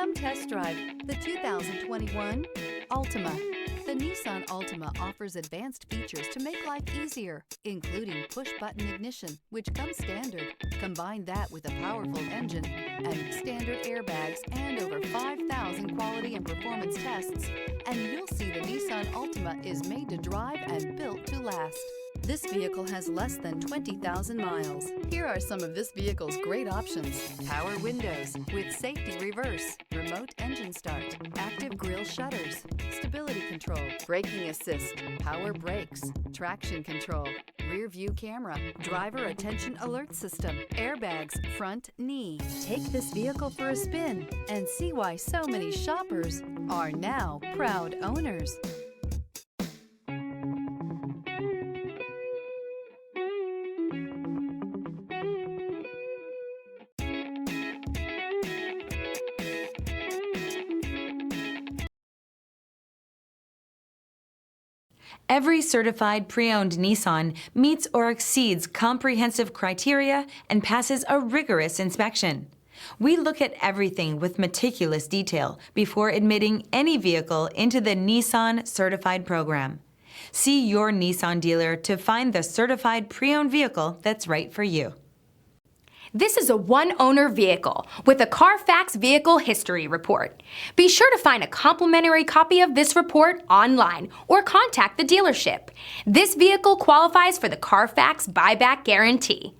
Come test drive the 2021 Altima. The Nissan Altima offers advanced features to make life easier, including push-button ignition, which comes standard. Combine that with a powerful engine and standard airbags and over 5,000 quality and performance tests, and you'll see the Nissan Altima is made to drive and built to last. This vehicle has less than 20,000 miles. Here are some of this vehicle's great options: power windows with safety reverse, remote engine start, active grille shutters, stability control, braking assist, power brakes, traction control, rear view camera, driver attention alert system, airbags, front knee. Take this vehicle for a spin and see why so many shoppers are now proud owners. Every certified pre-owned Nissan meets or exceeds comprehensive criteria and passes a rigorous inspection. We look at everything with meticulous detail before admitting any vehicle into the Nissan Certified program. See your Nissan dealer to find the certified pre-owned vehicle that's right for you. This is a one-owner vehicle with a Carfax Vehicle History Report. Be sure to find a complimentary copy of this report online or contact the dealership. This vehicle qualifies for the Carfax Buyback Guarantee.